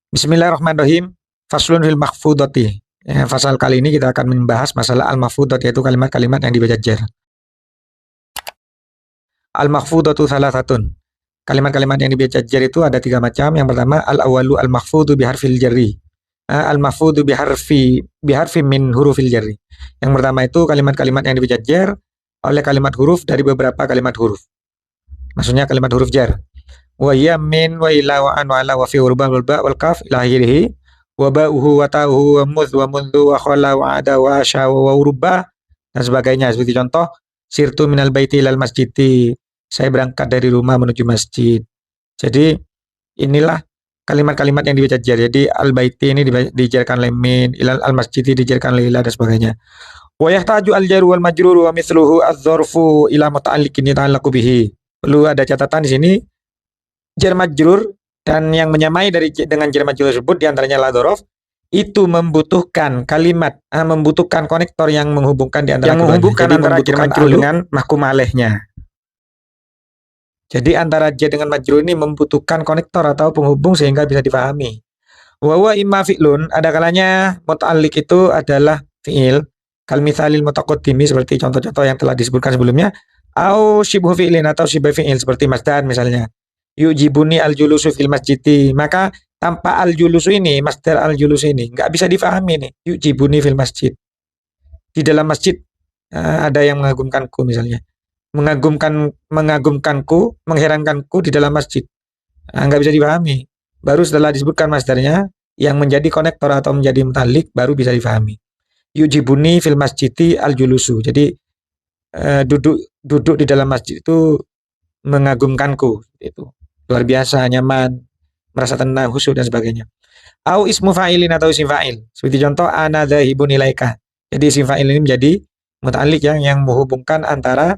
Bismillahirrahmanirrahim. Faslun fil mahfudati. Fasal kali ini kita akan membahas masalah al-mahfudat, yaitu kalimat-kalimat yang dibaca jar. Al-mahfudatu salah satun. Kalimat-kalimat yang dibaca jar itu ada tiga macam. Yang pertama, al-awalu al-mahfudu biharfil jarri. Al-mahfudu biharfi min hurufil jarri. Yang pertama itu kalimat-kalimat yang dibaca jar oleh kalimat huruf dari beberapa kalimat huruf. Maksudnya kalimat huruf jar. Wa hiya min wa ila wa an wa ala wa fi urba wal ba wal kaf ila akhirih wa ba'uhu wa ta'uhu wa mudh wa mundhu wa khala wa ada wa asha wa urba dan sebagainya. Seperti contoh, sirtu minal baiti ilal masjidi, saya berangkat dari rumah menuju masjid. Jadi inilah kalimat-kalimat yang dibaca jar. Jadi al baiti ini dijarkan oleh min, ilal al masjidi dijarkan oleh ila dan sebagainya. Wa yahtaju al jaru wal majruru wa mithluhu adz-dzarfu ila muta'alliqin yata'allaqu bihi. Perlu ada catatan di sini, jar majrur dan yang menyamai dengan jar majrur tersebut diantaranya la dzaraf itu membutuhkan kalimat, membutuhkan konektor yang menghubungkan di antara antara jar majrur dengan mahkum alaihnya. Jadi antara jar dengan majrur ini membutuhkan konektor atau penghubung sehingga bisa dipahami. Wa huwa imma fi'lun, ada kalanya muta'alliq itu adalah fi'il, kal mitsalil mutaqaddimi seperti contoh-contoh yang telah disebutkan sebelumnya, au syibhu fi'lin atau syibhu fi'il seperti masdar misalnya. Yujibuni al-julusu fil masjidi, maka tanpa al-julusu ini, masdar al-julusu ini nggak bisa difahami nih. Yujibuni fil masjid, di dalam masjid ada yang mengagumkanku misalnya, mengagumkanku, mengherankanku di dalam masjid, nggak bisa dipahami. Baru setelah disebutkan masdarnya yang menjadi konektor atau menjadi mutalik baru bisa difahami. Yujibuni fil masjidi al-julusu, jadi duduk di dalam masjid itu mengagumkanku, itu luar biasa, nyaman, merasa tenang, khusyuk dan sebagainya. Au ismu fa'ilin atau isim fa'il. Seperti contoh ana dzahibun ilaika. Jadi isim fa'il ini menjadi muta'alliq yang menghubungkan antara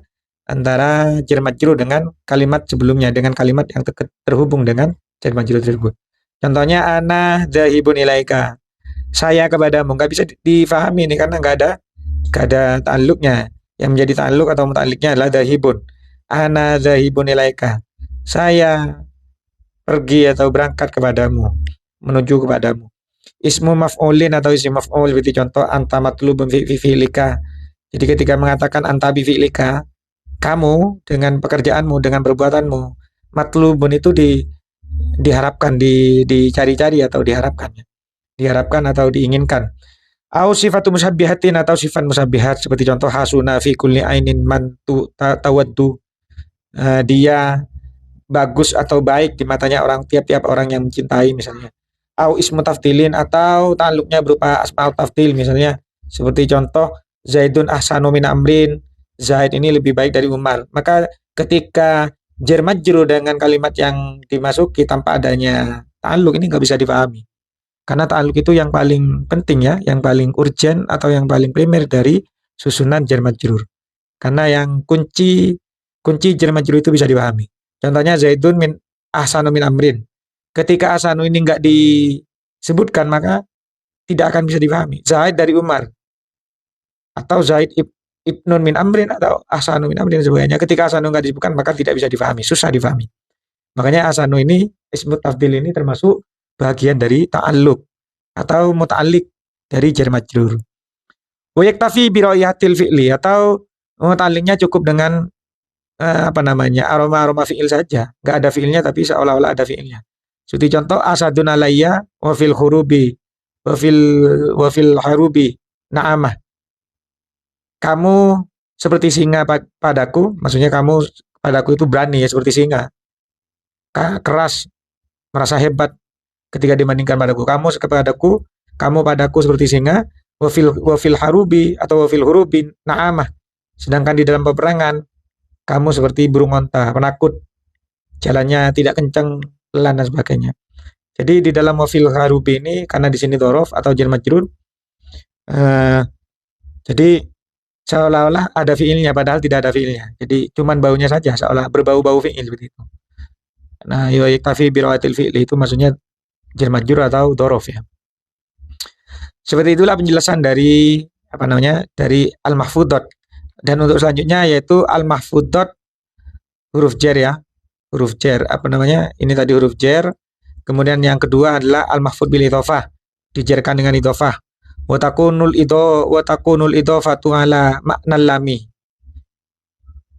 jar majrur dengan kalimat sebelumnya, dengan kalimat yang terhubung dengan jar majrur tersebut. Contohnya ana dzahibun ilaika, saya kepadamu. Nggak bisa difahami ini karena nggak ada ta'alluqnya. Yang menjadi ta'alluq atau muta'alliqnya adalah dzahibun. Ana dzahibun ilaika, saya pergi atau berangkat kepadamu, menuju kepadamu. Ismu maf'ulin atau isim maf'ul seperti contoh anta matlubun fi fi'lika. Jadi ketika mengatakan anta bi fi'lika, kamu dengan pekerjaanmu, dengan perbuatanmu, matlubun itu diharapkan, dicari-cari atau diharapkan atau diinginkan. Au sifatu musabbihatin atau sifat musabbihat seperti contoh hasuna fi kulli ainin man tawaddu, dia bagus atau baik di matanya tiap-tiap orang yang mencintai misalnya. Au ismu taftilin atau ta'alluqnya berupa asmaul taftil misalnya, seperti contoh Zaidun ahsanu min amrin, Zaid ini lebih baik dari Umar. Maka ketika jar majrur dengan kalimat yang dimasuki tanpa adanya ta'alluq ini nggak bisa dipahami. Karena ta'alluq itu yang paling penting ya, yang paling urgent atau yang paling primer dari susunan jar majrur. Karena yang kunci jar majrur itu bisa dipahami. Contohnya Zaidun min ahsanu min amrin. Ketika ahsanu ini enggak disebutkan maka tidak akan bisa dipahami. Zaid dari Umar atau Zaid ibnun min amrin atau ahsanu min amrin sebagainya. Ketika ahsanu enggak disebutkan maka tidak bisa dipahami, susah dipahami. Makanya ahsanu ini, ismu tafdil ini termasuk bagian dari ta'alluq atau muta'alliq dari jar majrur. Wa yaktafi bi ra'yatil fi'li atau muta'alliqnya cukup dengan aroma fi'il saja, nggak ada fi'ilnya tapi seolah-olah ada fi'ilnya. Seperti contoh asadun alayya wa fil hurubi wa fil harubi na'amah, kamu seperti singa padaku, maksudnya kamu padaku itu berani ya, seperti singa, keras, merasa hebat ketika dibandingkan padaku. Kamu padaku seperti singa. Wa fil harubi atau wa fil hurubi na'amah, sedangkan di dalam peperangan kamu seperti burung onta, penakut, jalannya tidak kencang, pelan dan sebagainya. Jadi di dalam wafil harubi ini karena di sini dhorof atau jar majrur, jadi seolah-olah ada fiilnya padahal tidak ada fiilnya. Jadi cuman baunya saja, seolah berbau-bau fiil seperti itu. Nah, yaktafi bi rawatil fi'li itu maksudnya jar majrur atau dhorof ya. Seperti itulah penjelasan dari dari al-mahfudhat. Dan untuk selanjutnya yaitu al-mahfudhat huruf jar ya. Huruf jar, ini tadi huruf jar, Kemudian yang kedua adalah al-mahfud bil idhofah, dijarkan dengan idhofah. Wa takunul idhofatu ala maknal lami.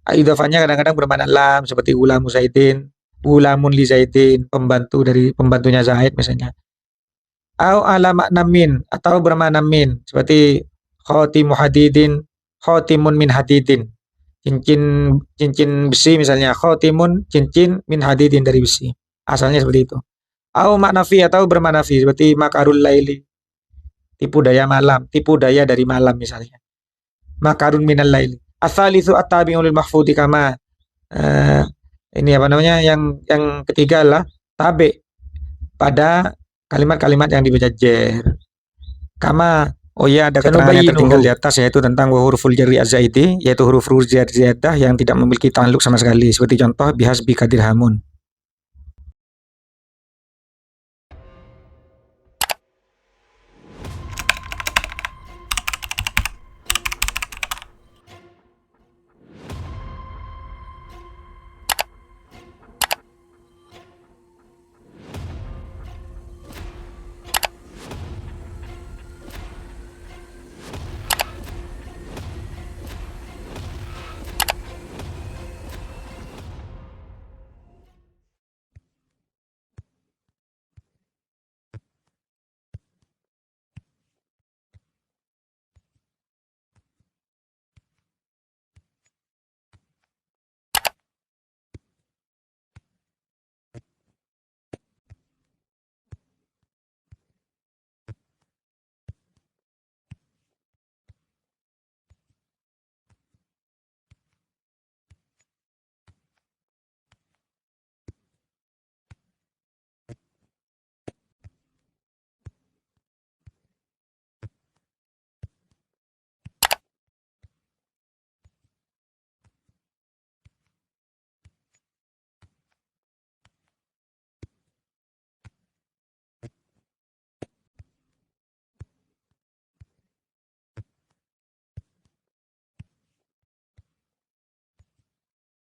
Idhofahnya kadang-kadang bermakna lam, seperti ulamu Zaidin, ulamun li Zaidin, pembantu dari pembantunya Zaid misalnya. Au ala makna min, atau bermakna min, seperti khatimu hadidin, khatimun min hadidin. Cincin cincin besi misalnya, khatimun cincin min hadidin dari besi. Asalnya seperti itu. Au makna fi, atau bermakna fi, seperti makarul laili, tipu daya malam, tipu daya dari malam misalnya. Makarun minal laili. Asalisu at-tabi'u lil mahfudi kama, ini apa namanya, yang ketiga adalah tabi pada kalimat-kalimat yang dibaca jer. Kama, oh ya, ada keterangan yang tertinggal di atas, yaitu tentang huruful jarri az-zaidi, yaitu huruf-huruf ziyadah yang tidak memiliki ta'alluq sama sekali, seperti contoh bihasbi kadirhamun.